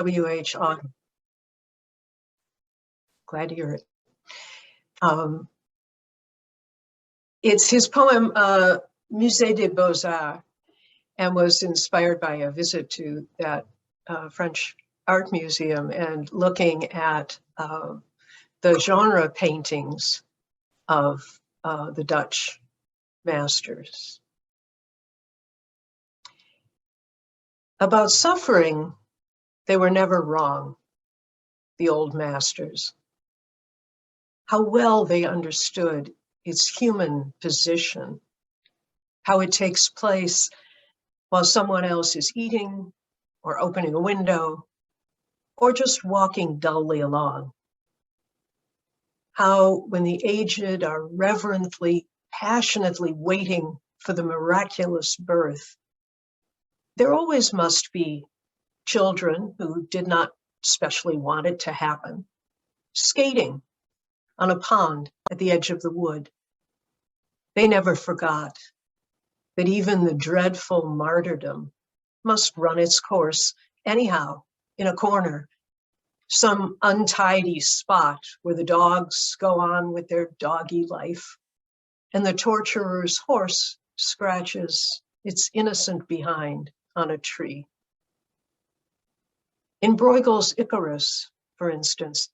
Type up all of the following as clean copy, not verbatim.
W.H. Auden. Glad to hear it. It's his poem, Musée des Beaux-Arts, and was inspired by a visit to that French art museum and looking at the genre paintings of the Dutch masters. About suffering, they were never wrong, the old masters. How well they understood its human position, how it takes place while someone else is eating or opening a window or just walking dully along. How when the aged are reverently, passionately waiting for the miraculous birth, there always must be children who did not specially want it to happen, skating on a pond at the edge of the wood. They never forgot that even the dreadful martyrdom must run its course anyhow in a corner, some untidy spot where the dogs go on with their doggy life and the torturer's horse scratches its innocent behind on a tree. In Bruegel's Icarus, for instance,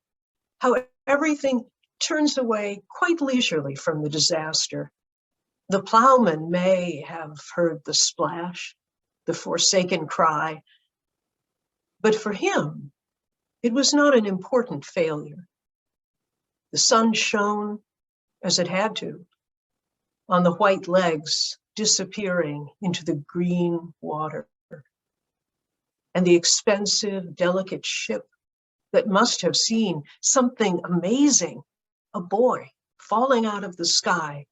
how everything turns away quite leisurely from the disaster. The plowman may have heard the splash, the forsaken cry, but for him, it was not an important failure. The sun shone as it had to on the white legs disappearing into the green water, and the expensive, delicate ship that must have seen something amazing, a boy falling out of the sky,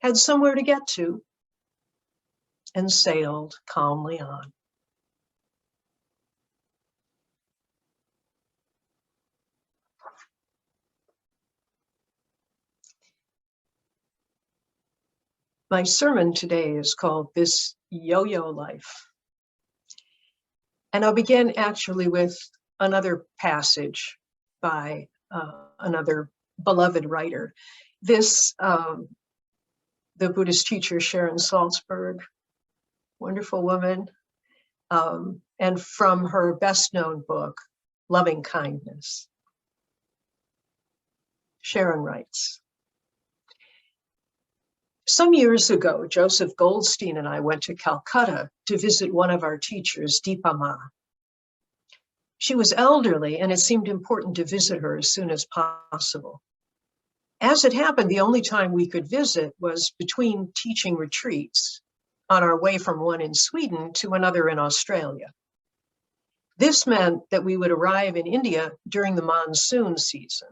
had somewhere to get to and sailed calmly on. My sermon today is called This Yo-Yo Life. And I'll begin actually with another passage by another beloved writer. This, the Buddhist teacher Sharon Salzberg, wonderful woman, and from her best-known book, Loving Kindness. Sharon writes, some years ago, Joseph Goldstein and I went to Calcutta to visit one of our teachers, Deepa Ma. She was elderly, and it seemed important to visit her as soon as possible. As it happened, the only time we could visit was between teaching retreats on our way from one in Sweden to another in Australia. This meant that we would arrive in India during the monsoon season.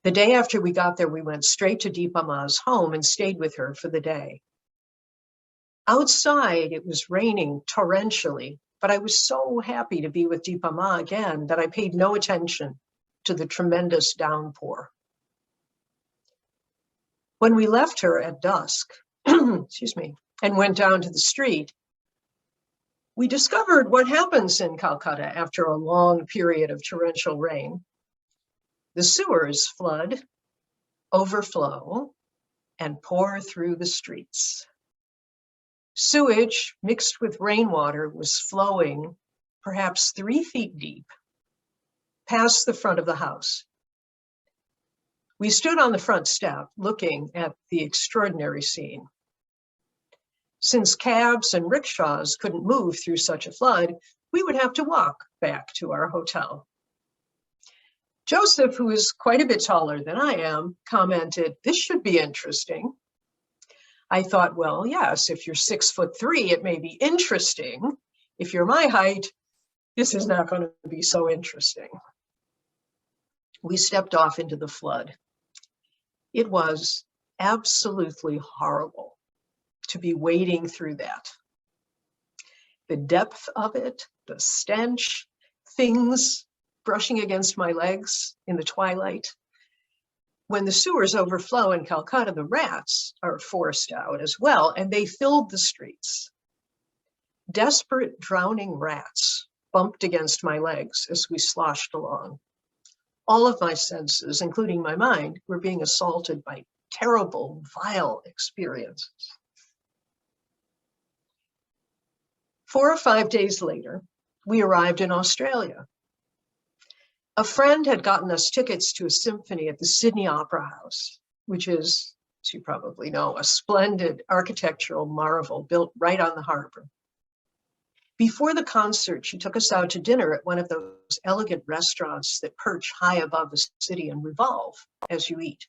The day after we got there, we went straight to Deepa Ma's home and stayed with her for the day. Outside, it was raining torrentially, but I was so happy to be with Deepa Ma again that I paid no attention to the tremendous downpour. When we left her at dusk, excuse me, and went down to the street, we discovered what happens in Calcutta after a long period of torrential rain. The sewers flood, overflow, and pour through the streets. Sewage mixed with rainwater was flowing perhaps 3 feet deep past the front of the house. We stood on the front step looking at the extraordinary scene. Since cabs and rickshaws couldn't move through such a flood, we would have to walk back to our hotel. Joseph, who is quite a bit taller than I am, commented, "This should be interesting." I thought, well, yes, if you're 6'3", it may be interesting. If you're my height, this is not going to be so interesting. We stepped off into the flood. It was absolutely horrible to be wading through that. The depth of it, the stench, things brushing against my legs in the twilight. When the sewers overflow in Calcutta, the rats are forced out as well, and they filled the streets. Desperate drowning rats bumped against my legs as we sloshed along. All of my senses, including my mind, were being assaulted by terrible, vile experiences. 4 or 5 days later, we arrived in Australia. A friend had gotten us tickets to a symphony at the Sydney Opera House, which is, as you probably know, a splendid architectural marvel built right on the harbor. Before the concert, she took us out to dinner at one of those elegant restaurants that perch high above the city and revolve as you eat.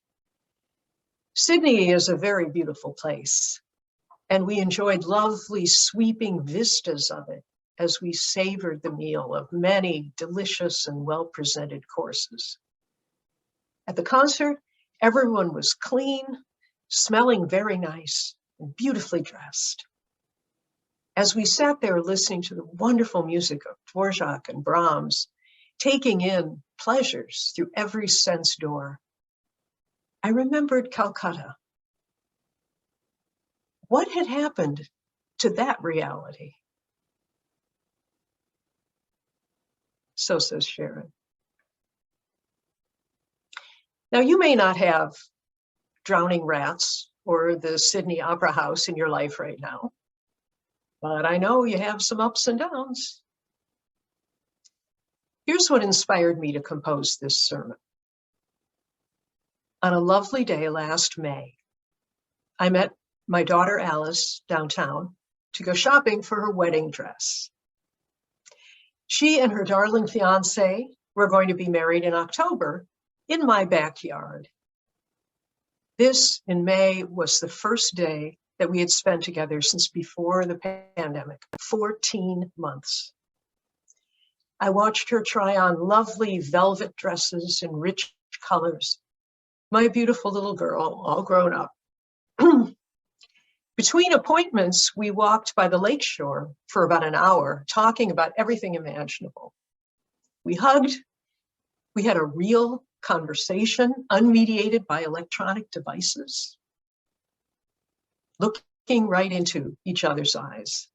Sydney is a very beautiful place, and we enjoyed lovely sweeping vistas of it as we savored the meal of many delicious and well-presented courses. At the concert, everyone was clean, smelling very nice, and beautifully dressed. As we sat there listening to the wonderful music of Dvorak and Brahms, taking in pleasures through every sense door, I remembered Calcutta. What had happened to that reality? So says Sharon. Now, you may not have drowning rats or the Sydney Opera House in your life right now, but I know you have some ups and downs. Here's what inspired me to compose this sermon. On a lovely day last May, I met my daughter Alice downtown to go shopping for her wedding dress. She and her darling fiance were going to be married in October in my backyard. This, in May, was the first day that we had spent together since before the pandemic, 14 months. I watched her try on lovely velvet dresses in rich colors. My beautiful little girl, all grown up. Between appointments, we walked by the lakeshore for about an hour, talking about everything imaginable. We hugged. We had a real conversation, unmediated by electronic devices, looking right into each other's eyes.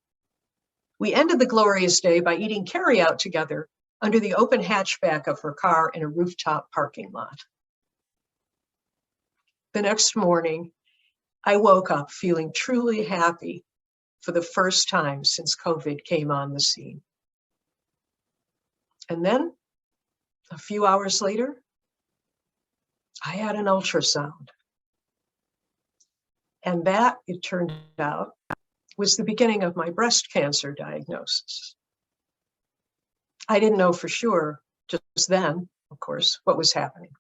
We ended the glorious day by eating carryout together under the open hatchback of her car in a rooftop parking lot. The next morning, I woke up feeling truly happy for the first time since COVID came on the scene. And then, a few hours later, I had an ultrasound. And that, it turned out, was the beginning of my breast cancer diagnosis. I didn't know for sure just then, of course, what was happening.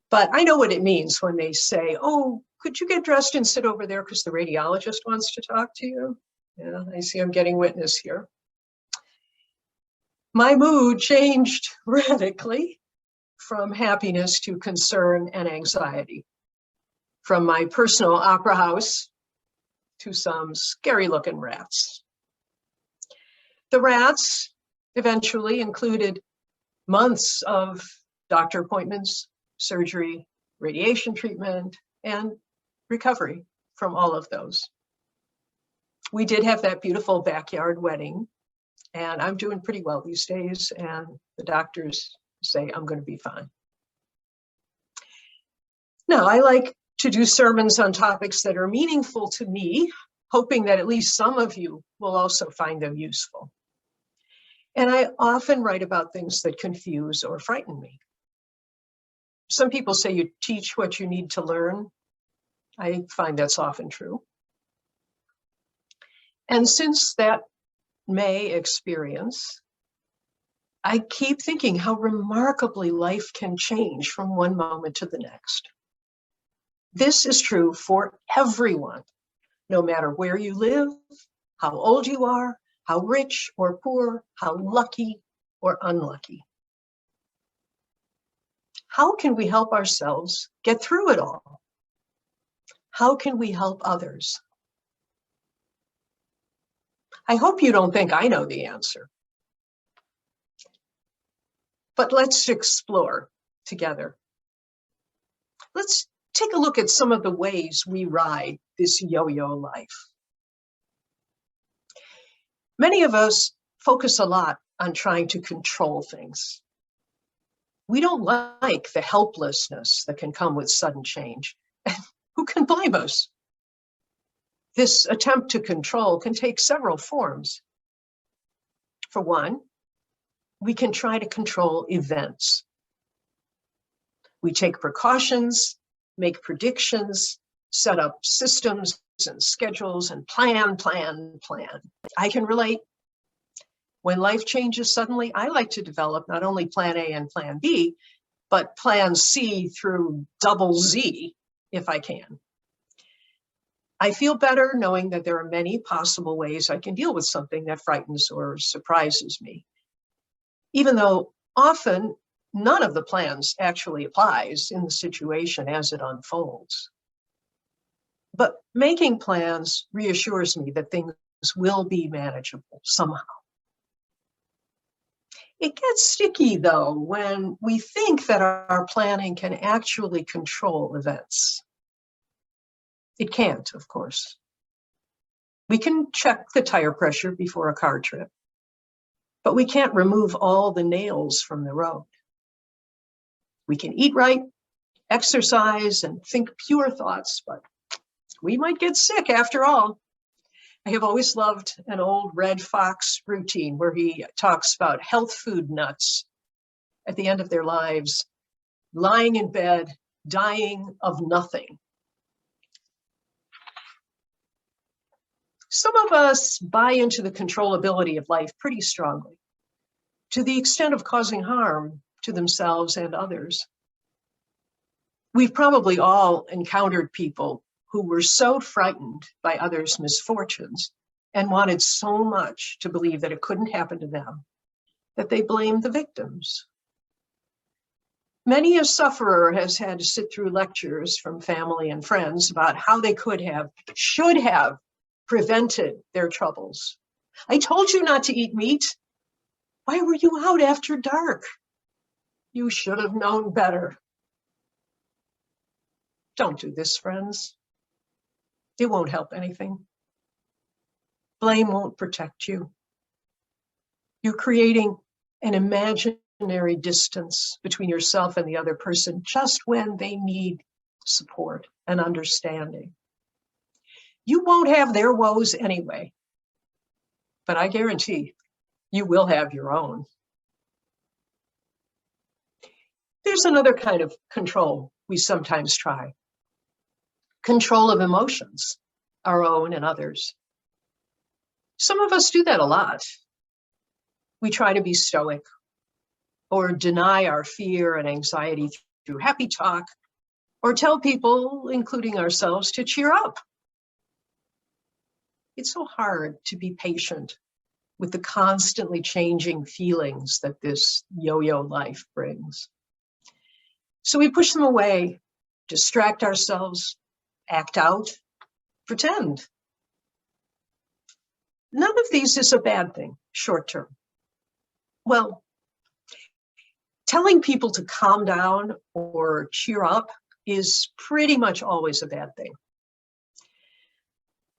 But I know what it means when they say, oh, could you get dressed and sit over there because the radiologist wants to talk to you? Yeah, I see I'm getting witness here. My mood changed radically from happiness to concern and anxiety, from my personal opera house to some scary looking rats. The rats eventually included months of doctor appointments, surgery, radiation treatment, and recovery from all of those. We did have that beautiful backyard wedding, and I'm doing pretty well these days, and the doctors say I'm going to be fine. Now, I like to do sermons on topics that are meaningful to me, hoping that at least some of you will also find them useful. And I often write about things that confuse or frighten me. Some people say you teach what you need to learn. I find that's often true. And since that May experience, I keep thinking how remarkably life can change from one moment to the next. This is true for everyone, no matter where you live, how old you are, how rich or poor, how lucky or unlucky. How can we help ourselves get through it all? How can we help others? I hope you don't think I know the answer. But let's explore together. Let's take a look at some of the ways we ride this yo-yo life. Many of us focus a lot on trying to control things. We don't like the helplessness that can come with sudden change. Who can blame us? This attempt to control can take several forms. For one, we can try to control events. We take precautions, make predictions, set up systems and schedules and plan. I can relate. When life changes suddenly, I like to develop not only plan A and plan B, but plan C through double Z if I can. I feel better knowing that there are many possible ways I can deal with something that frightens or surprises me, even though often none of the plans actually applies in the situation as it unfolds. But making plans reassures me that things will be manageable somehow. It gets sticky, though, when we think that our planning can actually control events. It can't, of course. We can check the tire pressure before a car trip, but we can't remove all the nails from the road. We can eat right, exercise, and think pure thoughts, but we might get sick after all. I have always loved an old Red Fox routine where he talks about health food nuts at the end of their lives, lying in bed, dying of nothing. Some of us buy into the controllability of life pretty strongly, to the extent of causing harm to themselves and others. We've probably all encountered people who were so frightened by others' misfortunes and wanted so much to believe that it couldn't happen to them that they blamed the victims. Many a sufferer has had to sit through lectures from family and friends about how they could have, should have prevented their troubles. I told you not to eat meat. Why were you out after dark? You should have known better. Don't do this, friends. It won't help anything. Blame won't protect you. You're creating an imaginary distance between yourself and the other person just when they need support and understanding. You won't have their woes anyway, but I guarantee you will have your own. There's another kind of control we sometimes try. Control of emotions, our own and others. Some of us do that a lot. We try to be stoic or deny our fear and anxiety through happy talk, or tell people, including ourselves, to cheer up. It's so hard to be patient with the constantly changing feelings that this yo-yo life brings. So we push them away, distract ourselves, act out, pretend. None of these is a bad thing, short term. Well, telling people to calm down or cheer up is pretty much always a bad thing.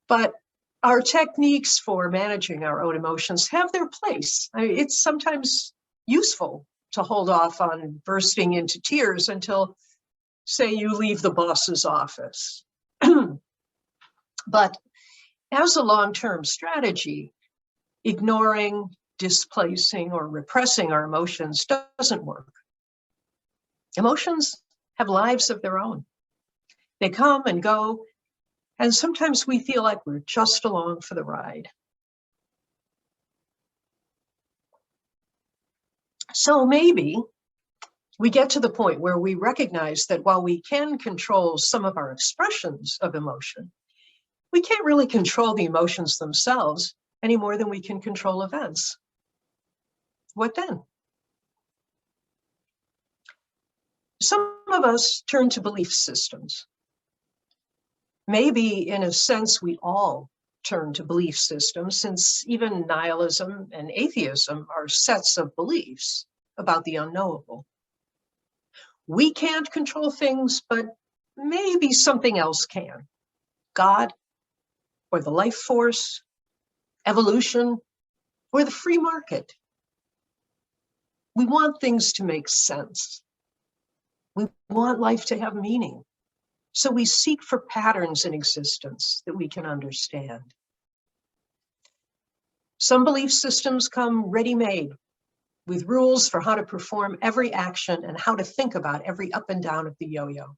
But our techniques for managing our own emotions have their place. It's sometimes useful to hold off on bursting into tears until, say, you leave the boss's office. But as a long-term strategy, ignoring, displacing, or repressing our emotions doesn't work. Emotions have lives of their own. They come and go, and sometimes we feel like we're just along for the ride. So maybe we get to the point where we recognize that while we can control some of our expressions of emotion, we can't really control the emotions themselves any more than we can control events. What then? Some of us turn to belief systems. Maybe in a sense we all turn to belief systems, since even nihilism and atheism are sets of beliefs about the unknowable. We can't control things, but maybe something else can. God, or the life force, evolution, or the free market. We want things to make sense. We want life to have meaning. So we seek for patterns in existence that we can understand. Some belief systems come ready-made with rules for how to perform every action and how to think about every up and down of the yo-yo.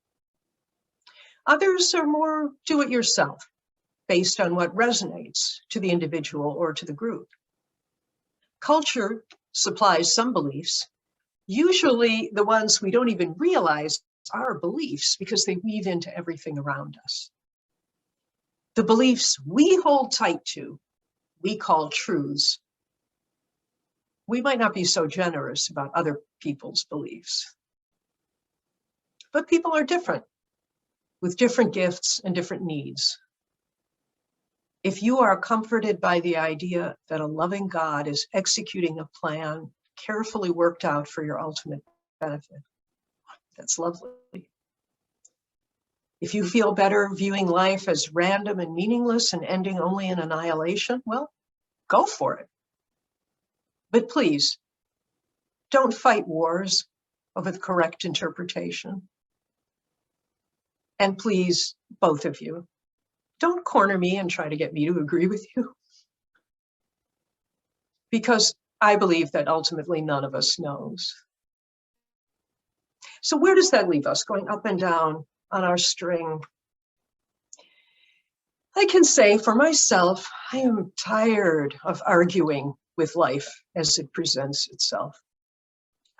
Others are more do-it-yourself, based on what resonates to the individual or to the group. Culture supplies some beliefs, usually the ones we don't even realize are beliefs because they weave into everything around us. The beliefs we hold tight to, we call truths. We might not be so generous about other people's beliefs. But people are different, with different gifts and different needs. If you are comforted by the idea that a loving God is executing a plan carefully worked out for your ultimate benefit, that's lovely. If you feel better viewing life as random and meaningless and ending only in annihilation, well, go for it. But please, don't fight wars over the correct interpretation. And please, both of you, don't corner me and try to get me to agree with you. Because I believe that ultimately none of us knows. So where does that leave us, going up and down on our string? I can say for myself, I am tired of arguing with life as it presents itself.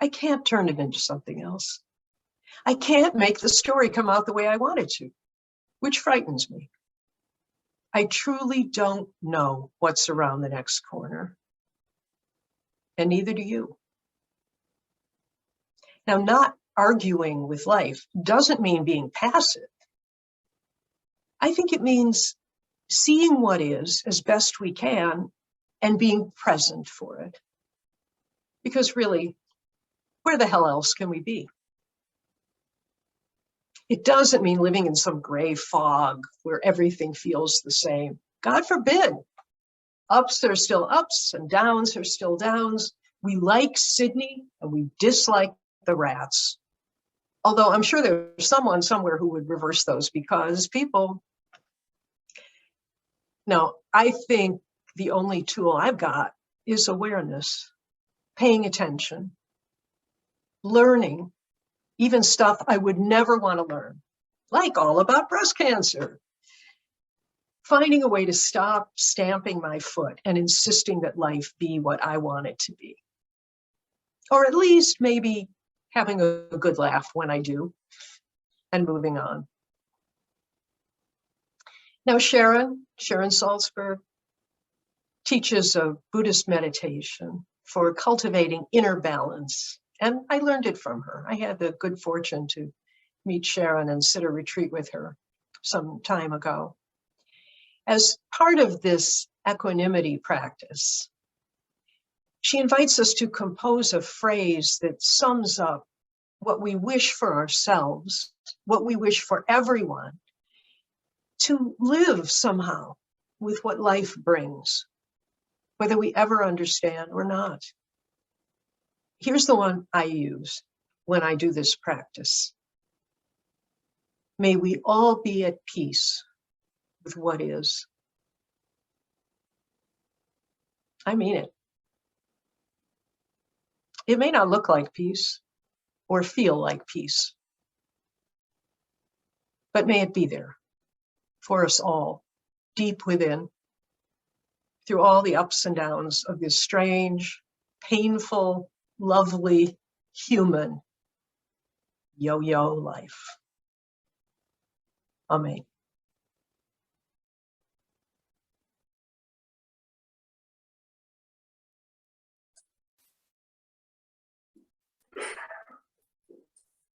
I can't turn it into something else. I can't make the story come out the way I want it to, which frightens me. I truly don't know what's around the next corner, and neither do you. Now, not arguing with life doesn't mean being passive. I think it means seeing what is as best we can and being present for it. Because really, where the hell else can we be? It doesn't mean living in some gray fog where everything feels the same. God forbid. Ups are still ups and downs are still downs. We like Sydney and we dislike the rats. Although I'm sure there's someone somewhere who would reverse those because people. No, I think the only tool I've got is awareness, paying attention, learning, even stuff I would never want to learn, like all about breast cancer. Finding a way to stop stamping my foot and insisting that life be what I want it to be. Or at least maybe having a good laugh when I do and moving on. Now, Sharon Salzberg teaches a Buddhist meditation for cultivating inner balance. And I learned it from her. I had the good fortune to meet Sharon and sit a retreat with her some time ago. As part of this equanimity practice, she invites us to compose a phrase that sums up what we wish for ourselves, what we wish for everyone, to live somehow with what life brings, whether we ever understand or not. Here's the one I use when I do this practice. May we all be at peace with what is. I mean it. It may not look like peace or feel like peace, but may it be there for us all, deep within, through all the ups and downs of this strange, painful, lovely, human yo-yo life. Amen.